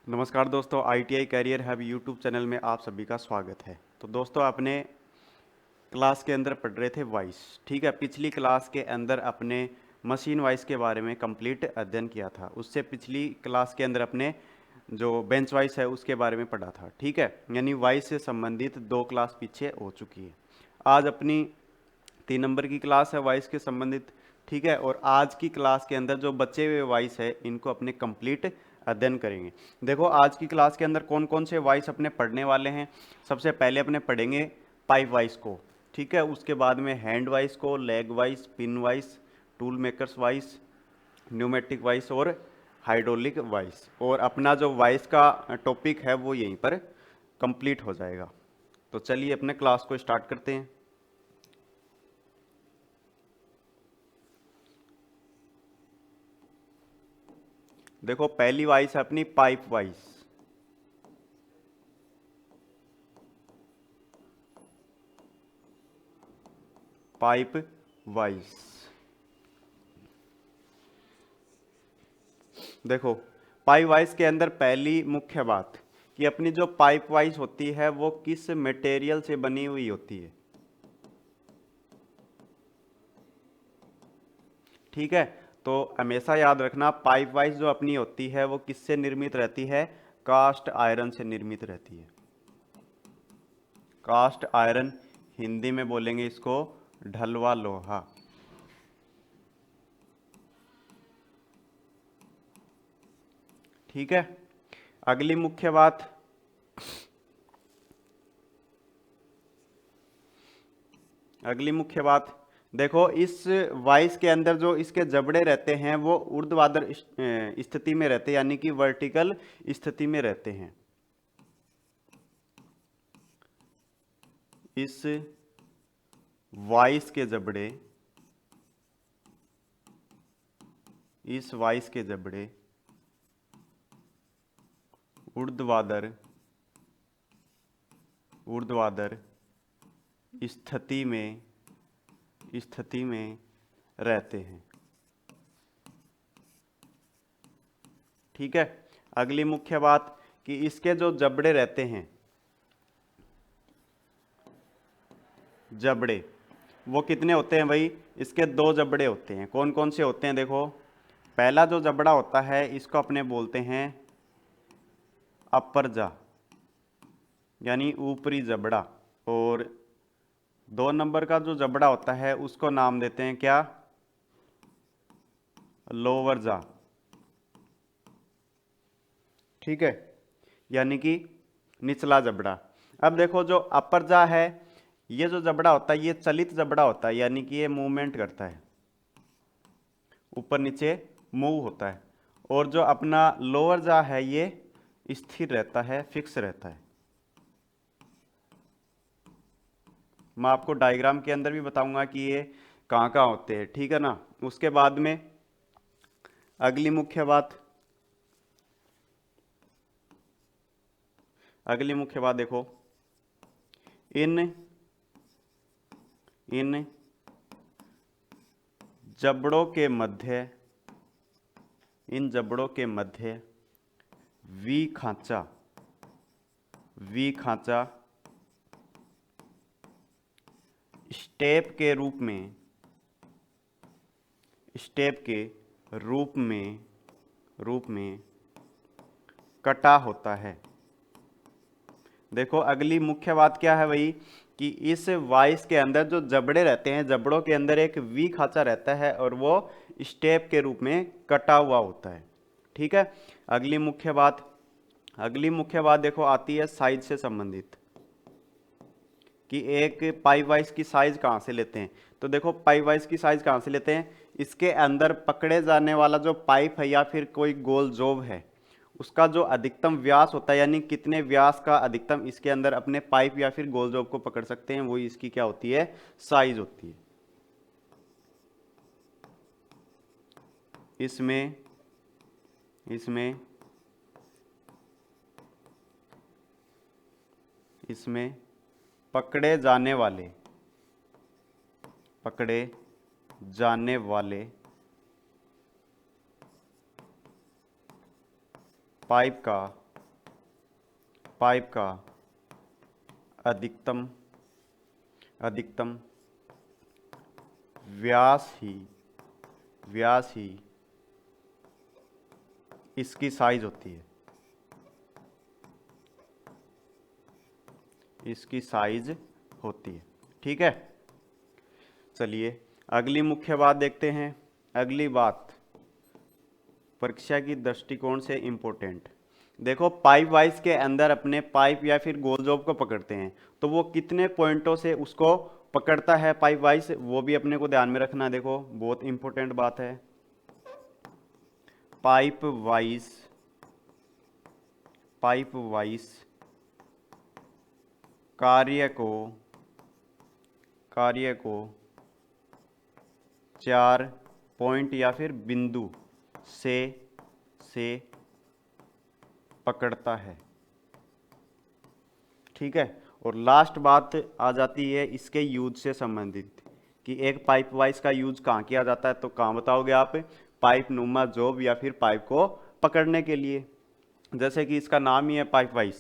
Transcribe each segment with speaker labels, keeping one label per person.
Speaker 1: नमस्कार दोस्तों, ITI career hub YouTube channel में आप सभी का स्वागत है। तो दोस्तों, अपने क्लास के अंदर पढ़ रहे थे वॉइस, ठीक है। पिछली क्लास के अंदर अपने मशीन वॉइस के बारे में कंप्लीट अध्ययन किया था। उससे पिछली क्लास के अंदर अपने जो बेंच वॉइस है उसके बारे में पढ़ा था, ठीक है। यानी वॉइस से संबंधित 2 क्लास पीछे हो चुकी है। आज अपनी 3 नंबर की क्लास है वॉइस के संबंधित, ठीक है। और आज की क्लास के अंदर जो बचे हुए वॉइस है इनको अपने कंप्लीट अध्ययन करेंगे। देखो, आज की क्लास के अंदर कौन कौन से वॉइस अपने पढ़ने वाले हैं। सबसे पहले अपने पढ़ेंगे पाइप वॉइस को, ठीक है। उसके बाद में हैंड वॉइस को, leg voice, pin voice, tool makers voice, pneumatic voice और हाइड्रोलिक वॉइस। और अपना जो वॉइस का टॉपिक है वो यहीं पर कंप्लीट हो जाएगा। तो चलिए अपने क्लास को स्टार्ट करते हैं। देखो, पहली वॉइस है अपनी पाइप वॉइस। Pipe voice. देखो, पाइप वॉइस के अंदर पहली मुख्य बात कि अपनी जो पाइप वॉइस होती है वो किस मटेरियल से बनी हुई होती है, ठीक है। तो हमेशा याद रखना, पाइप वॉइस जो अपनी होती है वो किससे निर्मित रहती है? कास्ट आयरन से निर्मित रहती है। कास्ट आयरन, हिंदी में बोलेंगे इसको ढलवा लोहा, ठीक है। अगली मुख्य बात, अगली मुख्य बात, देखो इस वॉइस के अंदर जो इसके जबड़े रहते हैं वो ऊर्ध्वाधर स्थिति में रहते हैं, यानी कि वर्टिकल स्थिति में रहते हैं। इस वॉइस के जबड़े, इस वॉइस के जबड़े ऊर्ध्वाधर ऊर्ध्वाधर स्थिति में रहते हैं, ठीक है। अगली मुख्य बात कि इसके जो जबड़े रहते हैं, जबड़े वो कितने होते हैं भाई? इसके 2 जबड़े होते हैं। कौन कौन से होते हैं? देखो, पहला जो जबड़ा होता है इसको अपने बोलते हैं अपर जा, यानी ऊपरी जबड़ा। और 2 नंबर का जो जबड़ा होता है उसको नाम देते हैं क्या? लोअर जा, ठीक है, यानी कि निचला जबड़ा। अब देखो, जो अपर जा है, ये जो जबड़ा होता है ये चलित जबड़ा होता है, यानी कि ये मूवमेंट करता है, ऊपर नीचे मूव होता है। और जो अपना लोअर जा है ये स्थिर रहता है, फिक्स रहता है। मैं आपको डायग्राम के अंदर भी बताऊंगा कि ये कहाँ कहाँ होते हैं, ठीक है ना। उसके बाद में अगली मुख्य बात, अगली मुख्य बात देखो, इन इन जबड़ों के मध्य, इन जबड़ों के मध्य वी खांचा, वी खांचा स्टेप के रूप में, स्टेप के रूप में कटा होता है। देखो, अगली मुख्य बात क्या है भाई कि इस वॉइस के अंदर जो जबड़े रहते हैं, जबड़ों के अंदर एक वी खांचा रहता है और वो स्टेप के रूप में कटा हुआ होता है, ठीक है। अगली मुख्य बात, अगली मुख्य बात देखो आती है साइज से संबंधित, कि एक पाइप वाइज की साइज कहाँ से लेते हैं। तो देखो, पाइप वाइज की साइज कहाँ से लेते हैं? इसके अंदर पकड़े जाने वाला जो पाइप है या फिर कोई गोल जॉब है उसका जो अधिकतम व्यास होता है, यानी कितने व्यास का अधिकतम इसके अंदर अपने पाइप या फिर गोल जॉब को पकड़ सकते हैं, वही इसकी क्या होती है? साइज होती है। इसमें इसमें इसमें पकड़े जाने वाले, पकड़े जाने वाले पाइप का पाइप का अधिकतम व्यास ही इसकी साइज होती है, ठीक है। चलिए अगली मुख्य बात देखते हैं। अगली बात परीक्षा की दृष्टिकोण से इंपॉर्टेंट। देखो पाइप वाइज के अंदर अपने पाइप या फिर गोल जॉब को पकड़ते हैं, तो वो कितने पॉइंटों से उसको पकड़ता है पाइप वाइज, वो भी अपने को ध्यान में रखना। देखो बहुत इंपॉर्टेंट बात है। पाइप वाइज कार्य को 4 पॉइंट या फिर बिंदु से पकड़ता है, ठीक है। और लास्ट बात आ जाती है इसके यूज से संबंधित, कि एक पाइप वाइज का यूज कहाँ किया जाता है, तो कहाँ बताओगे आप? पाइप नुमा जॉब या फिर पाइप को पकड़ने के लिए। जैसे कि इसका नाम ही है पाइप वाइज,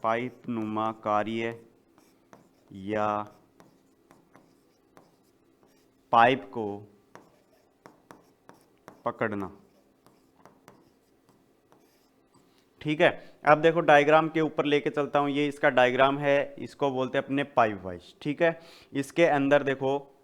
Speaker 1: पाइप नुमा कार्य या पाइप को पकड़ना, ठीक है। अब देखो डायग्राम के ऊपर लेके चलता हूं। ये इसका डायग्राम है, इसको बोलते हैं अपने पाइप वाइज, ठीक है। इसके अंदर देखो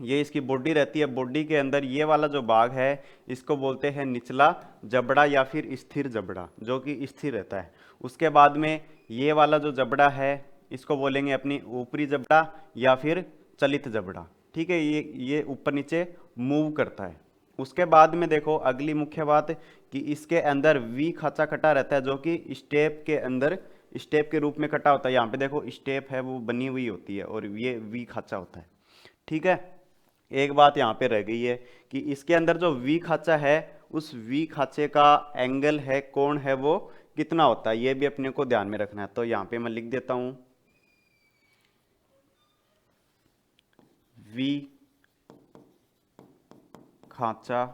Speaker 1: ये इसकी बॉडी रहती है। बॉडी के अंदर ये वाला जो भाग है इसको बोलते हैं निचला जबड़ा या फिर स्थिर जबड़ा, जो कि स्थिर रहता है। उसके बाद में ये वाला जो जबड़ा है इसको बोलेंगे अपनी ऊपरी जबड़ा या फिर चलित जबड़ा, ठीक है। ये ऊपर नीचे मूव करता है। उसके बाद में देखो अगली मुख्य बात कि इसके अंदर वी खांचा कटा रहता है, जो कि स्टेप के अंदर स्टेप के रूप में कटा होता है। यहाँ पे देखो स्टेप है वो बनी हुई होती है और ये वी खांचा होता है, ठीक है। एक बात यहाँ पे रह गई है कि इसके अंदर जो वी खांचा है उस वी खांचे का एंगल है, कोण है, वो कितना होता है, ये भी अपने को ध्यान में रखना है। तो यहाँ पे मैं लिख देता हूं वी खांचा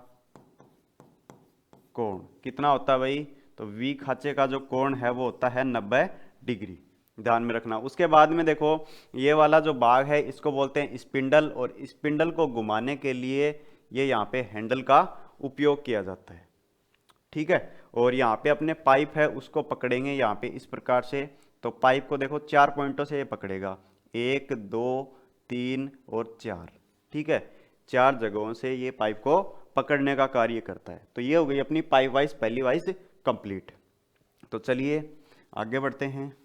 Speaker 1: कोण कितना होता है भाई? तो वी खांचे का जो कोण है वो होता है 90 डिग्री, ध्यान में रखना। उसके बाद में देखो ये वाला जो भाग है इसको बोलते हैं स्पिंडल, और स्पिंडल को घुमाने के लिए ये यहाँ पे हैंडल का उपयोग किया जाता है, ठीक है। और यहाँ पे अपने पाइप है उसको पकड़ेंगे यहाँ पे इस प्रकार से। तो पाइप को देखो 4 पॉइंटों से ये पकड़ेगा, 1 2 3 और 4, ठीक है। 4 जगहों से ये पाइप को पकड़ने का कार्य करता है। तो ये हो गई अपनी पाइप वाइज पहली वाइज कंप्लीट। तो चलिए आगे बढ़ते हैं।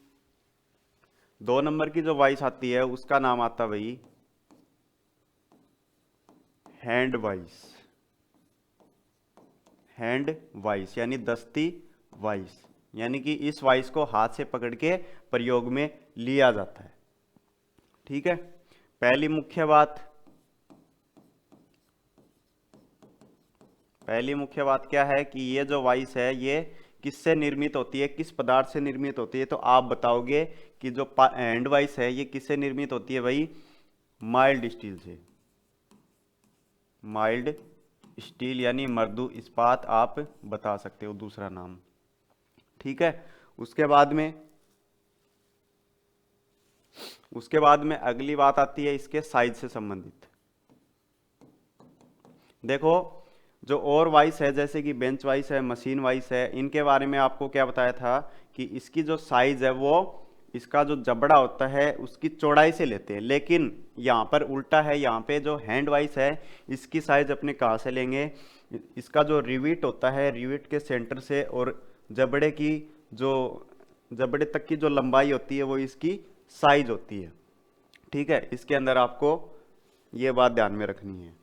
Speaker 1: 2 नंबर की जो वाइज आती है उसका नाम आता है भाई हैंड वाइज यानी दस्ती वाइज, यानी कि इस वाइज को हाथ से पकड़ के प्रयोग में लिया जाता है, ठीक है। पहली मुख्य बात क्या है कि ये जो वाइज है ये किससे निर्मित होती है, किस पदार्थ से निर्मित होती है? तो आप बताओगे कि जो हैंड वाइज है ये किससे निर्मित होती है भाई? माइल्ड स्टील से। माइल्ड स्टील यानी मृदु इस्पात आप बता सकते हो दूसरा नाम, ठीक है। उसके बाद में अगली बात आती है इसके साइज से संबंधित। देखो जो और वाइस है जैसे कि बेंच वाइस है, मशीन वाइस है, इनके बारे में आपको क्या बताया था कि इसकी जो साइज है वो इसका जो जबड़ा होता है उसकी चौड़ाई से लेते हैं। लेकिन यहाँ पर उल्टा है, यहाँ पे जो हैंड वाइस है इसकी साइज अपने कहाँ से लेंगे? इसका जो रिविट होता है रिविट के सेंटर से, और जबड़े तक की जो लंबाई होती है वो इसकी साइज होती है, ठीक है। इसके अंदर आपको ये बात ध्यान में रखनी है।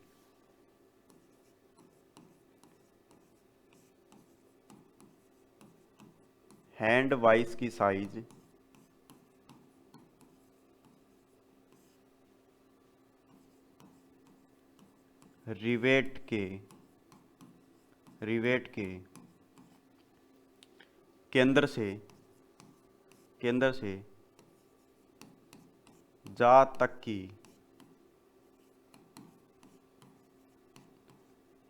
Speaker 1: हैंड वाइस की साइज रिवेट के केंद्र से जा तक की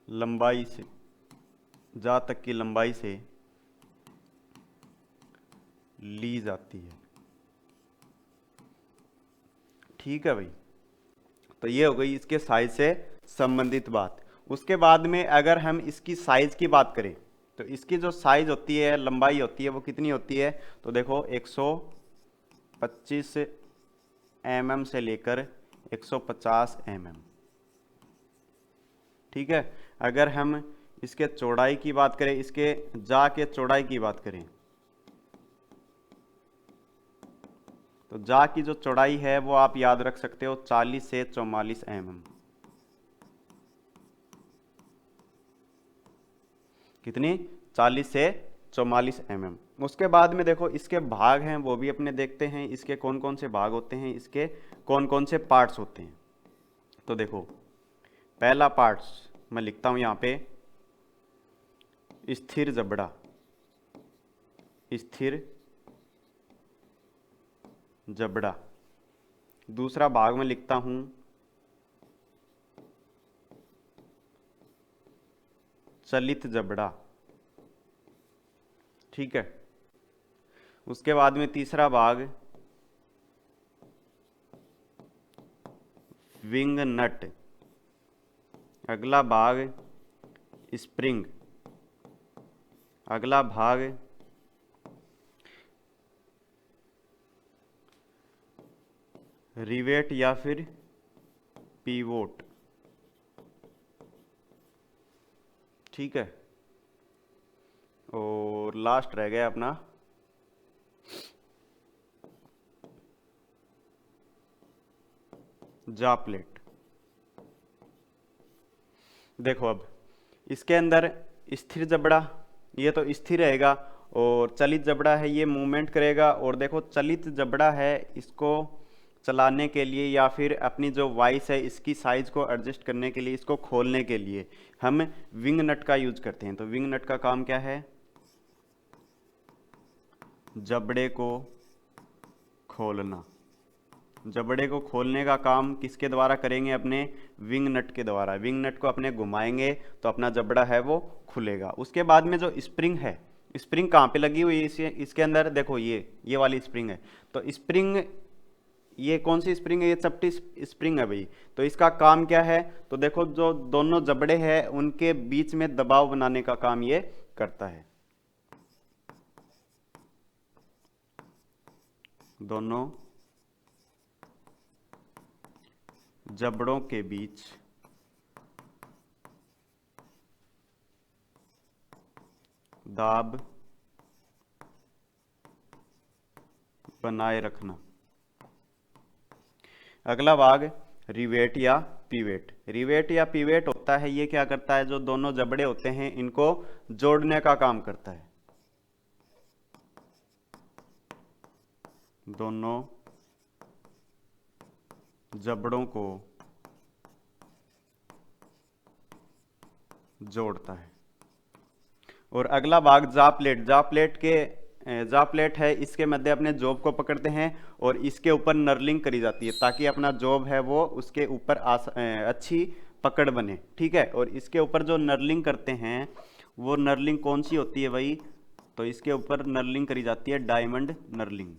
Speaker 1: लंबाई से जा तक की लंबाई से ली जाती है। ठीक है भाई, तो ये हो गई इसके साइज से संबंधित बात। उसके बाद में अगर हम इसकी साइज की बात करें तो इसकी जो साइज होती है, लंबाई होती है, वो कितनी होती है? तो देखो 125 mm से लेकर 150 mm। ठीक है, अगर हम इसके चौड़ाई की बात करें, इसके जा के चौड़ाई की बात करें, तो जा की जो चौड़ाई है वो आप याद रख सकते हो 40 से 44 mm। कितनी? 40 से 44 mm। उसके बाद में देखो इसके भाग हैं, वो भी अपने देखते हैं, इसके कौन कौन से भाग होते हैं, इसके कौन कौन से पार्ट्स होते हैं। तो देखो पहला पार्ट्स मैं लिखता हूं यहां पे, स्थिर जबड़ा। स्थिर जबड़ा। दूसरा भाग में लिखता हूं चलित जबड़ा। ठीक है, उसके बाद में तीसरा भाग विंग नट। अगला भाग स्प्रिंग। अगला भाग रिवेट या फिर पीवोट। ठीक है, और लास्ट रह गया अपना जा प्लेट। देखो अब इसके अंदर स्थिर जबड़ा, ये तो स्थिर रहेगा, और चलित जबड़ा है ये मूवमेंट करेगा। और देखो चलित जबड़ा है, इसको चलाने के लिए या फिर अपनी जो वाइस है इसकी साइज को एडजस्ट करने के लिए, इसको खोलने के लिए हम विंग नट का यूज करते हैं। तो विंग नट का काम क्या है? जबड़े को खोलना। जबड़े को खोलने का काम किसके द्वारा करेंगे? अपने विंग नट के द्वारा। विंग नट को अपने घुमाएंगे तो अपना जबड़ा है वो खुलेगा। उसके बाद में जो स्प्रिंग है, स्प्रिंग कहाँ पे लगी हुई है? इसके अंदर देखो ये वाली स्प्रिंग है। तो स्प्रिंग, ये कौन सी स्प्रिंग है? ये चपटी स्प्रिंग है भाई। तो इसका काम क्या है? तो देखो जो दोनों जबड़े हैं उनके बीच में दबाव बनाने का काम ये करता है। दोनों जबड़ों के बीच दाब बनाए रखना। अगला भाग रिवेट या पीवेट। रिवेट या पीवेट होता है, ये क्या करता है? जो दोनों जबड़े होते हैं इनको जोड़ने का काम करता है। दोनों जबड़ों को जोड़ता है। और अगला भाग जा प्लेट। जा प्लेट है, इसके मध्य अपने जॉब को पकड़ते हैं और इसके ऊपर नर्लिंग करी जाती है ताकि अपना जॉब है वो उसके ऊपर अच्छी पकड़ बने। ठीक है, और इसके ऊपर जो नर्लिंग करते हैं वो नर्लिंग कौन सी होती है भाई? तो इसके ऊपर नर्लिंग करी जाती है डायमंड नर्लिंग।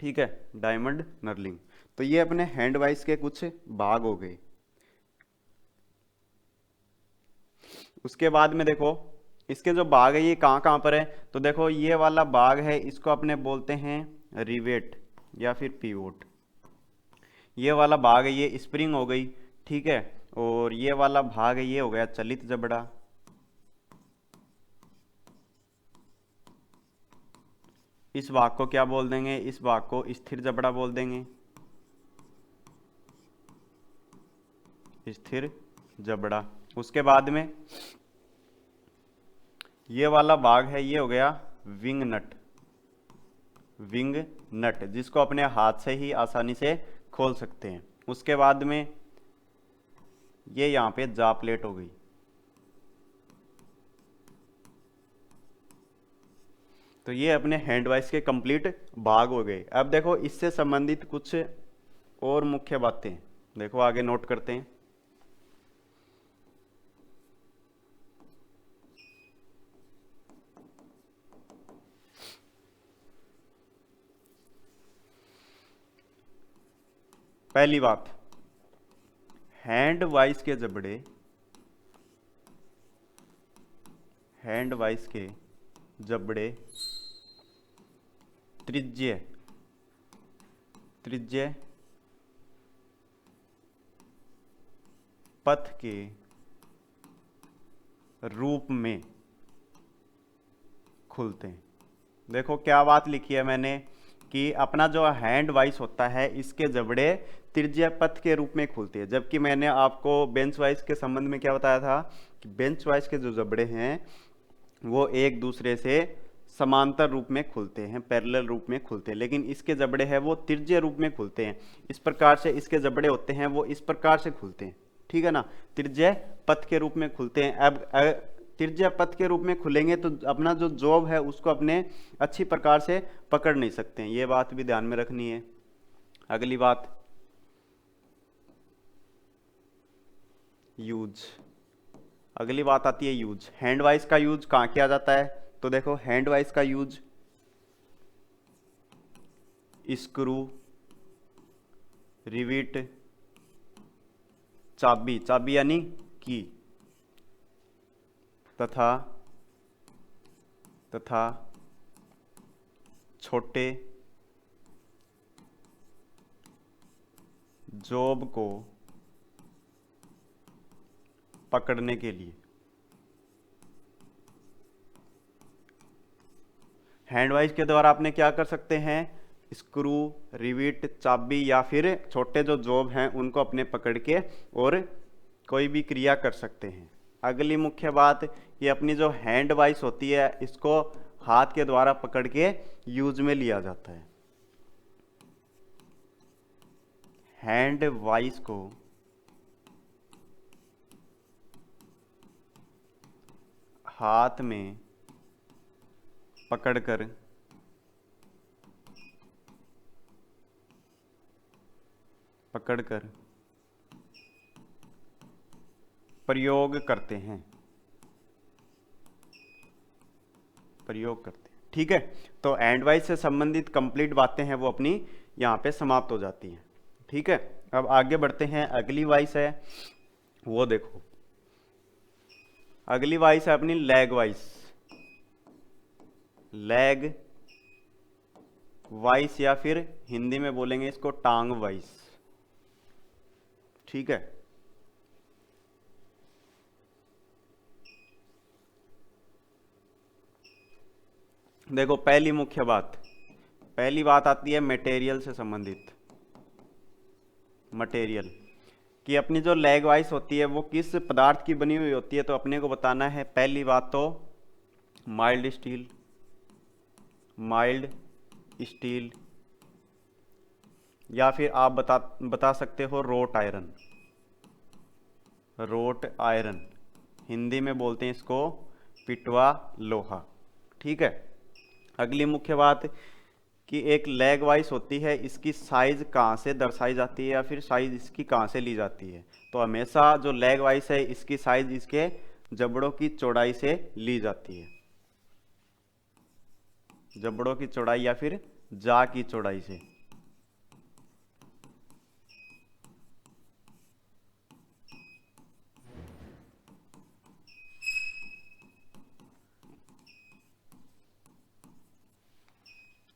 Speaker 1: ठीक है, डायमंड नर्लिंग। तो ये अपने हैंड वाइस के कुछ भाग हो गए। उसके बाद में देखो इसके जो भाग है ये कहाँ कहाँ पर है? तो देखो ये वाला भाग है, इसको अपने बोलते हैं रिवेट या फिर पीवोट। ये वाला भाग है ये स्प्रिंग हो गई। ठीक है, और ये वाला भाग है ये हो गया चलित जबड़ा। इस भाग को क्या बोल देंगे? इस भाग को स्थिर जबड़ा बोल देंगे। स्थिर जबड़ा। उसके बाद में ये वाला भाग है ये हो गया विंग नट। विंग नट जिसको अपने हाथ से ही आसानी से खोल सकते हैं। उसके बाद में ये यहां पे जा प्लेट हो गई। तो ये अपने हैंड वाइस के कंप्लीट भाग हो गए। अब देखो इससे संबंधित कुछ और मुख्य बातें। देखो आगे नोट करते हैं। पहली बात, हैंड वाइस के जबड़े, हैंड वाइस के जबड़े त्रिज्य त्रिज्य पथ के रूप में खुलते हैं। देखो क्या बात लिखी है मैंने कि अपना जो हैंड वाइस होता है इसके जबड़े त्रिज्य पथ के रूप में खुलते हैं, जबकि मैंने आपको बेंच वाइस के संबंध में क्या बताया था कि बेंच वाइस के जो जबड़े हैं वो एक दूसरे से समांतर रूप में खुलते हैं, पैरेलल रूप में खुलते हैं, लेकिन इसके जबड़े हैं वो त्रिज्य रूप में खुलते हैं। इस प्रकार से इसके जबड़े होते हैं वो इस प्रकार से खुलते हैं, ठीक है ना, त्रिज्य पथ के रूप में खुलते हैं। अब त्रिज्य पथ के रूप में खुलेंगे तो अपना जो जॉब है उसको अपने अच्छी प्रकार से पकड़ नहीं सकते हैं, ये बात भी ध्यान में रखनी है। अगली बात, यूज। अगली बात आती है यूज। हैंड वाइस का यूज कहाँ किया जाता है? तो देखो हैंड वाइस का यूज स्क्रू, रिविट, चाबी, चाबी यानी की, तथा छोटे जॉब को पकड़ने के लिए। हैंड वाइस के द्वारा आपने क्या कर सकते हैं? स्क्रू, रिविट, चाबी या फिर छोटे जो जॉब हैं उनको अपने पकड़ के और कोई भी क्रिया कर सकते हैं। अगली मुख्य बात, ये अपनी जो हैंड वाइस होती है इसको हाथ के द्वारा पकड़ के यूज में लिया जाता है। हैंड वाइस को हाथ में पकड़कर प्रयोग करते हैं, ठीक है। तो हैंड वाइस से संबंधित कंप्लीट बातें हैं वो अपनी यहाँ पे समाप्त हो जाती हैं, ठीक है। अब आगे बढ़ते हैं। अगली वाइस है वो देखो, अगली वाइस है अपनी लैग वाइस। लैग वाइस या फिर हिंदी में बोलेंगे इसको टांग वाइस, ठीक है। देखो पहली मुख्य बात, पहली बात आती है मटेरियल से संबंधित। मटेरियल कि अपनी जो लैग वाइस होती है वो किस पदार्थ की बनी हुई होती है, तो अपने को बताना है। पहली बात तो माइल्ड स्टील, माइल्ड स्टील, या फिर आप बता सकते हो road iron. Road iron Hindi में बोलते हैं इसको पिटवा लोहा, ठीक है। अगली मुख्य बात कि एक लैग वाइस होती है, इसकी साइज कहाँ से दर्शाई जाती है या फिर साइज इसकी कहाँ से ली जाती है? तो हमेशा जो लैग वाइस है इसकी साइज इसके जबड़ों की चौड़ाई से ली जाती है, जबड़ों की चौड़ाई या फिर जा की चौड़ाई से।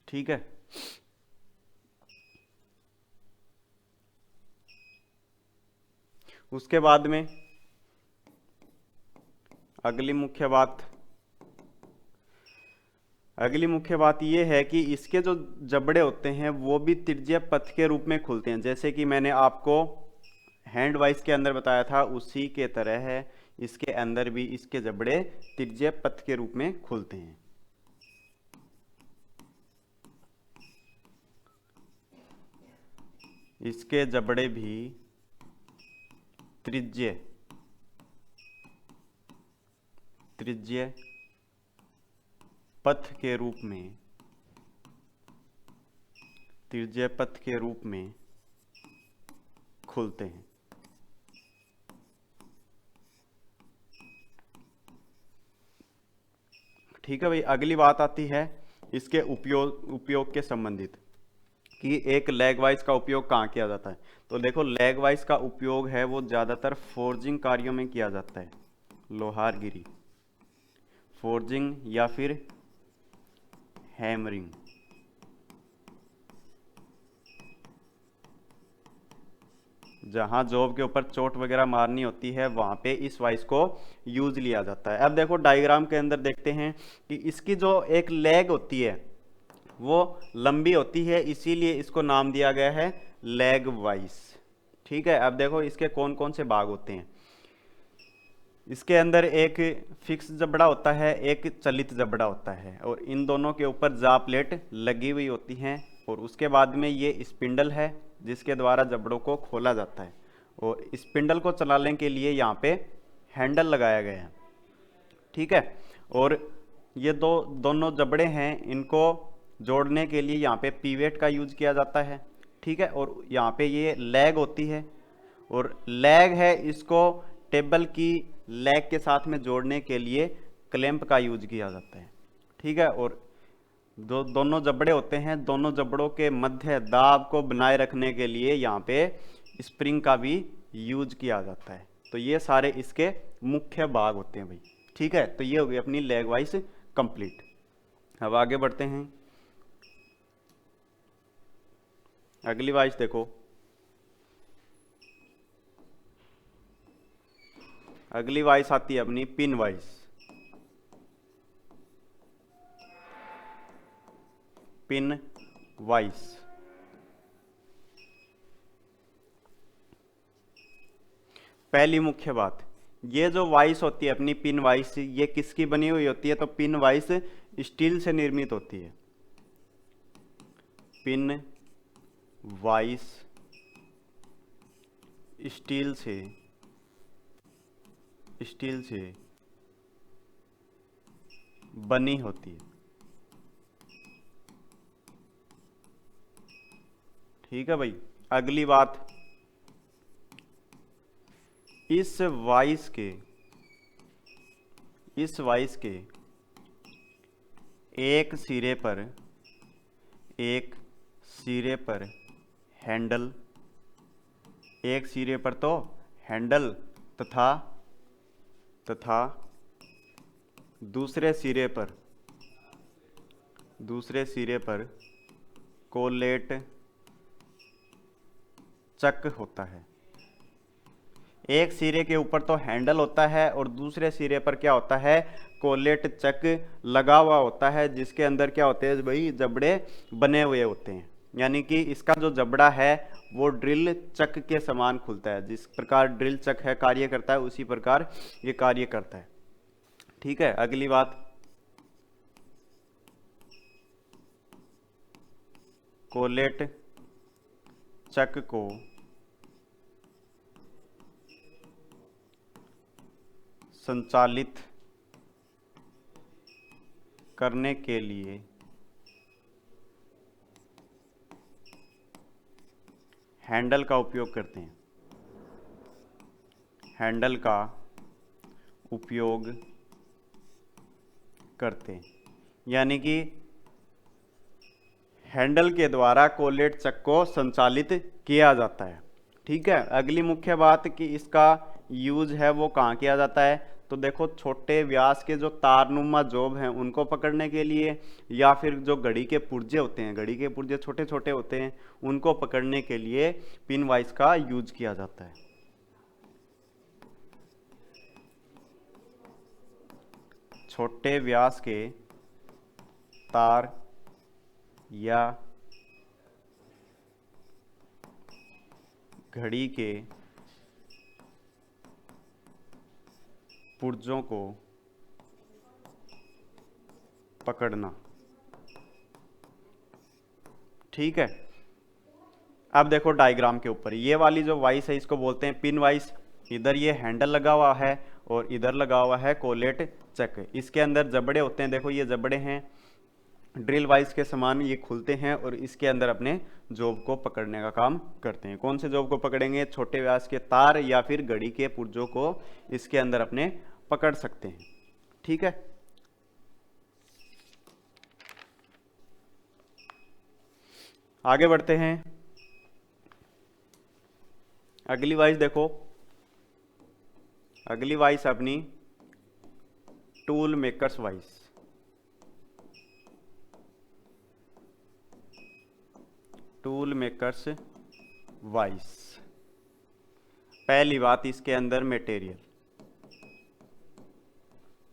Speaker 1: ठीक है। उसके बाद में अगली मुख्य बात ये है कि इसके जो जबड़े होते हैं वो भी त्रिज्य पथ के रूप में खुलते हैं, जैसे कि मैंने आपको हैंड वाइस के अंदर बताया था उसी के तरह है इसके अंदर भी इसके जबड़े त्रिज्य पथ के रूप में खुलते हैं। इसके जबड़े भी त्रिज्य पथ के रूप में, त्रिज्य पथ के रूप में खुलते हैं। ठीक है भाई, अगली बात आती है इसके उपयोग के संबंधित कि एक लैग वाइज का उपयोग कहाँ किया जाता है। तो देखो, लैग वाइज का उपयोग है वो ज़्यादातर फोर्जिंग कार्यों में किया जाता है, लोहारगिरी, फोर्जिंग या फिर हैमरिंग। जहाँ जॉब के ऊपर चोट वगैरह मारनी होती है वहाँ पे इस वाइस को यूज लिया जाता है। अब देखो डायग्राम के अंदर देखते हैं कि इसकी जो एक लेग होती है वो लंबी होती है, इसीलिए इसको नाम दिया गया है लेग वाइस। ठीक है, अब देखो इसके कौन कौन से भाग होते हैं। इसके अंदर एक फिक्स जबड़ा होता है, एक चलित जबड़ा होता है, और इन दोनों के ऊपर जा प्लेट लगी हुई होती हैं। और उसके बाद में ये स्पिंडल है जिसके द्वारा जबड़ों को खोला जाता है, और स्पिंडल को चलाने के लिए यहाँ पे हैंडल लगाया गया है। ठीक है, और ये दोनों जबड़े हैं, इनको जोड़ने के लिए यहाँ पे पीवेट का यूज किया जाता है। ठीक है, और यहाँ पे ये लैग होती है, और लैग है इसको टेबल की लैग के साथ में जोड़ने के लिए क्लैंप का यूज किया जाता है। ठीक है, और दोनों जबड़े होते हैं, दोनों जबड़ों के मध्य दाब को बनाए रखने के लिए यहाँ पे स्प्रिंग का भी यूज किया जाता है। तो ये सारे इसके मुख्य भाग होते हैं भाई। ठीक है, तो ये हो गई अपनी लैग वाइज कंप्लीट। अब आगे बढ़ते हैं, अगली वाइज देखो। अगली वाइस आती है अपनी पिन वाइस। पिन वाइस पहली मुख्य बात, ये जो वाइस होती है अपनी पिन वाइस, ये किसकी बनी हुई होती है? तो पिन वाइस स्टील से निर्मित होती है। पिन वाइस स्टील से बनी होती है। ठीक है भाई, अगली बात, इस वाइस के एक सिरे पर हैंडल, एक सिरे पर तो हैंडल तथा दूसरे सिरे पर कोलेट चक होता है। एक सिरे के ऊपर तो हैंडल होता है और दूसरे सिरे पर क्या होता है? कोलेट चक लगा हुआ होता है, जिसके अंदर क्या होते हैं भाई? जबड़े बने हुए होते हैं। यानी कि इसका जो जबड़ा है वो ड्रिल चक के समान खुलता है। जिस प्रकार ड्रिल चक है कार्य करता है, उसी प्रकार ये कार्य करता है। ठीक है, अगली बात, कोलेट चक को संचालित करने के लिए हैंडल का उपयोग करते हैं। हैंडल का उपयोग करते हैं, यानी कि हैंडल के द्वारा कोलेट चक को संचालित किया जाता है। ठीक है, अगली मुख्य बात कि इसका यूज है वो कहाँ किया जाता है? तो देखो, छोटे व्यास के जो तारनुमा जॉब हैं उनको पकड़ने के लिए, या फिर जो घड़ी के पुर्जे होते हैं, घड़ी के पुर्जे छोटे छोटे होते हैं, उनको पकड़ने के लिए पिन वाइस का यूज किया जाता है। छोटे व्यास के तार या घड़ी के पुर्जों को पकड़ना। ठीक है, अब देखो डायग्राम के ऊपर ये वाली जो वाइस है इसको बोलते हैं पिन वाइस। इधर ये हैंडल लगा हुआ है और इधर लगा हुआ है कोलेट चक। इसके अंदर जबड़े होते हैं, देखो ये जबड़े हैं, ड्रिल वाइस के समान ये खुलते हैं और इसके अंदर अपने जॉब को पकड़ने का काम करते हैं। कौन से जॉब को पकड़ेंगे? छोटे व्यास के तार या फिर घड़ी के पुर्जों को इसके अंदर अपने पकड़ सकते हैं। ठीक है, आगे बढ़ते हैं। अगली वाइस देखो, अगली वाइस अपनी tool makers vice. Tool makers vice. पहली बात, इसके अंदर मटेरियल,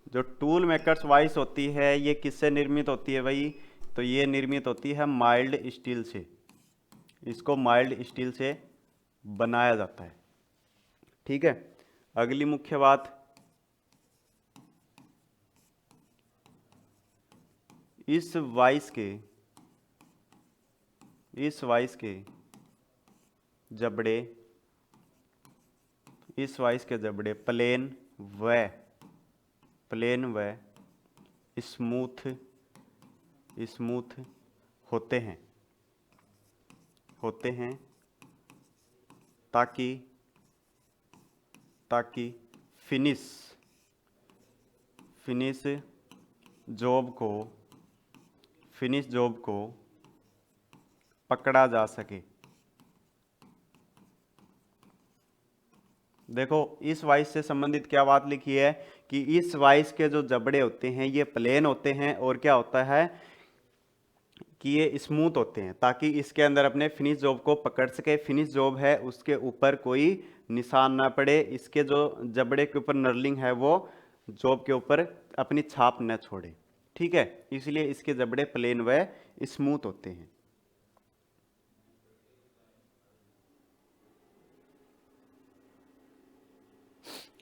Speaker 1: जो टूल मेकर्स वाइस होती है ये किससे निर्मित होती है भाई? तो ये निर्मित होती है माइल्ड स्टील से। इसको माइल्ड स्टील से बनाया जाता है। ठीक है, अगली मुख्य बात, इस वाइस के जबड़े, इस वाइस के जबड़े प्लेन व स्मूथ होते हैं ताकि फिनिश जॉब को पकड़ा जा सके। देखो, इस वाइस से संबंधित क्या बात लिखी है कि इस वाइस के जो जबड़े होते हैं ये प्लेन होते हैं और क्या होता है कि ये स्मूथ होते हैं ताकि इसके अंदर अपने फिनिश जॉब को पकड़ सके। फिनिश जॉब है उसके ऊपर कोई निशान ना पड़े, इसके जो जबड़े के ऊपर नर्लिंग है वो जॉब के ऊपर अपनी छाप न छोड़े। ठीक है, इसलिए इसके जबड़े प्लेन व स्मूथ होते हैं।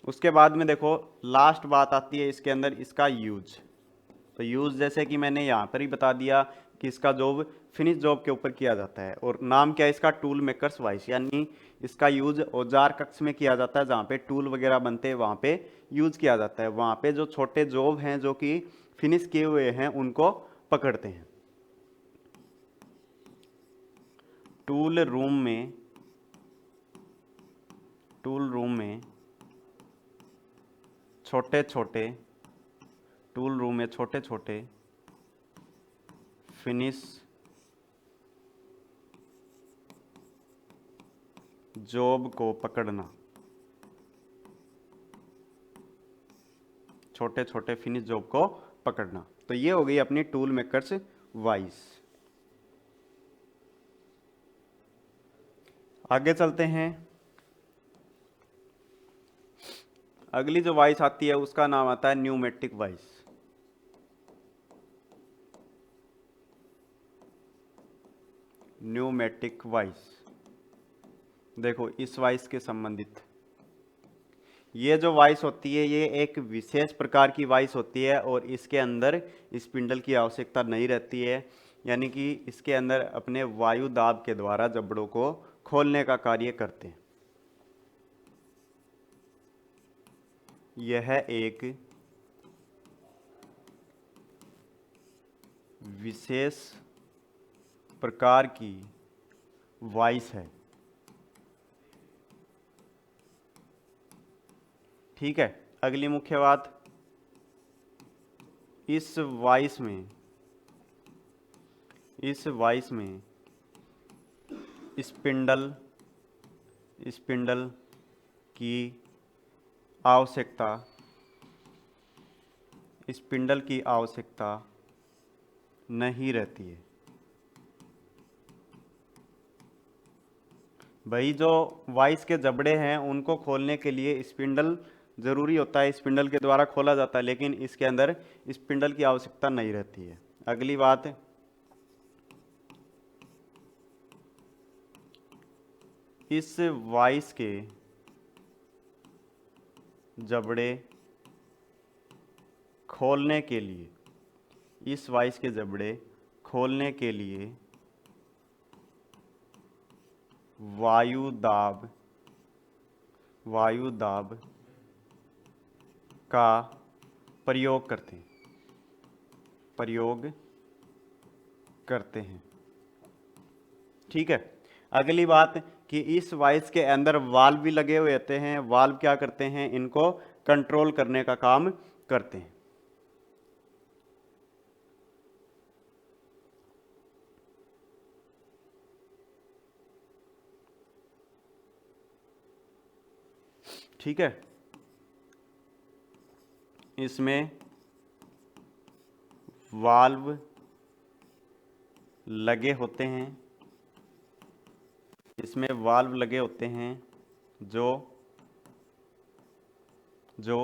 Speaker 1: उसके बाद में देखो, लास्ट बात आती है इसके अंदर इसका यूज। तो यूज जैसे कि मैंने यहाँ पर ही बता दिया कि इसका जॉब फिनिश जॉब के ऊपर किया जाता है और नाम क्या है इसका? Tool makers vice. यानी इसका यूज औजार कक्ष में किया जाता है, जहाँ पे टूल वगैरह बनते हैं वहाँ पे यूज किया जाता है। वहाँ पे जो छोटे जॉब हैं जो कि फिनिश किए हुए हैं उनको पकड़ते हैं। टूल रूम में छोटे छोटे फिनिश जॉब को पकड़ना, छोटे छोटे फिनिश जॉब को पकड़ना। तो ये हो गई अपनी टूल मेकर्स वाइस। आगे चलते हैं। अगली जो वाइस आती है उसका नाम आता है न्यूमेटिक वाइस। न्यूमेटिक वाइस देखो, इस वाइस के संबंधित ये जो वाइस होती है ये एक विशेष प्रकार की वाइस होती है और इसके अंदर स्पिंडल की आवश्यकता नहीं रहती है। यानी कि इसके अंदर अपने वायु दाब के द्वारा जबड़ों को खोलने का कार्य करते हैं। यह एक विशेष प्रकार की वाइस है। ठीक है, अगली मुख्य बात, इस वाइस में स्पिंडल की आवश्यकता नहीं रहती है। भाई, जो वाइस के जबड़े हैं उनको खोलने के लिए स्पिंडल जरूरी होता है, स्पिंडल के द्वारा खोला जाता है, लेकिन इसके अंदर स्पिंडल की आवश्यकता नहीं रहती है। अगली बात, इस वाइस के जबड़े खोलने के लिए वायु दाब का प्रयोग करते हैं। करते हैं। ठीक है, अगली बात कि इस वाइस के अंदर वाल्व भी लगे हुए होते हैं। वाल्व क्या करते हैं, इनको कंट्रोल करने का काम करते हैं। ठीक है, इसमें वाल्व लगे होते हैं, इसमें वाल्व लगे होते हैं जो जो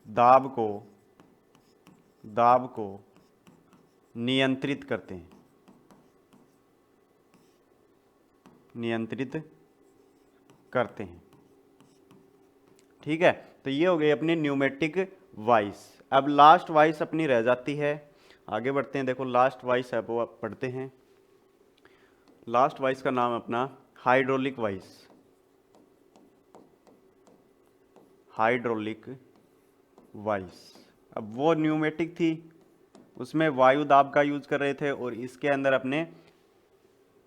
Speaker 1: दाब को नियंत्रित करते हैं, नियंत्रित करते हैं। ठीक है, तो ये हो गई अपनी न्यूमेटिक वाइस। अब लास्ट वाइस अपनी रह जाती है, आगे बढ़ते हैं। देखो लास्ट वाइस है वो आप पढ़ते हैं। लास्ट वाइस का नाम अपना हाइड्रोलिक वाइस, हाइड्रोलिक वाइस। अब वो न्यूमेटिक थी, उसमें वायु दाब का यूज कर रहे थे, और इसके अंदर अपने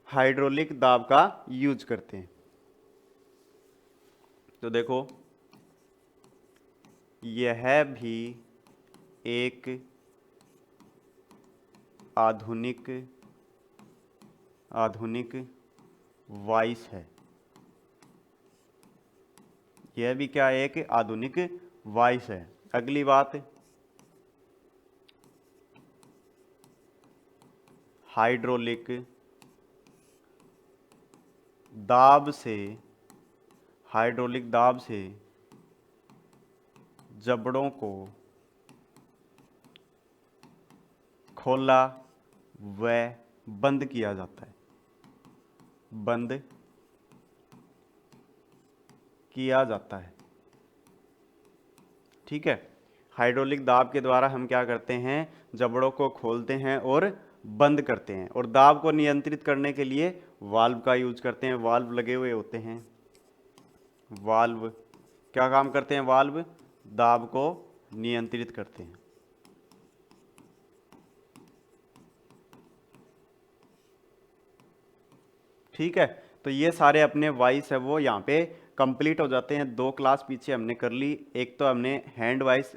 Speaker 1: हाइड्रोलिक दाब का यूज करते हैं। तो देखो यह भी एक आधुनिक वाइस है। यह भी क्या है, एक आधुनिक वाइस है। अगली बात, हाइड्रोलिक दाब से जबड़ों को खोला व बंद किया जाता है, बंद किया जाता है। ठीक है, हाइड्रोलिक दाब के द्वारा हम क्या करते हैं, जबड़ों को खोलते हैं और बंद करते हैं, और दाब को नियंत्रित करने के लिए वाल्व का यूज करते हैं। वाल्व लगे हुए होते हैं। वाल्व क्या काम करते हैं, वाल्व दाब को नियंत्रित करते हैं। ठीक है, तो ये सारे अपने वाइस है वो यहाँ पे कंप्लीट हो जाते हैं। 2 क्लास पीछे हमने कर ली। एक तो हमने हैंड वाइस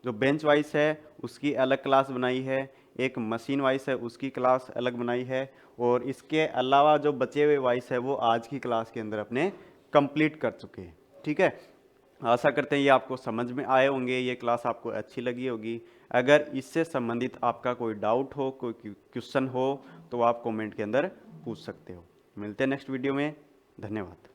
Speaker 1: जो बेंच वाइस है उसकी अलग क्लास बनाई है, एक मशीन वाइस है उसकी क्लास अलग बनाई है, और इसके अलावा जो बचे हुए वाइस है वो आज की क्लास के अंदर अपने कंप्लीट कर चुके हैं। ठीक है, आशा करते हैं ये आपको समझ में आए होंगे, ये क्लास आपको अच्छी लगी होगी। अगर इससे संबंधित आपका कोई डाउट हो, कोई क्वेश्चन हो, तो आप कमेंट के अंदर पूछ सकते हो। मिलते हैं नेक्स्ट वीडियो में। धन्यवाद।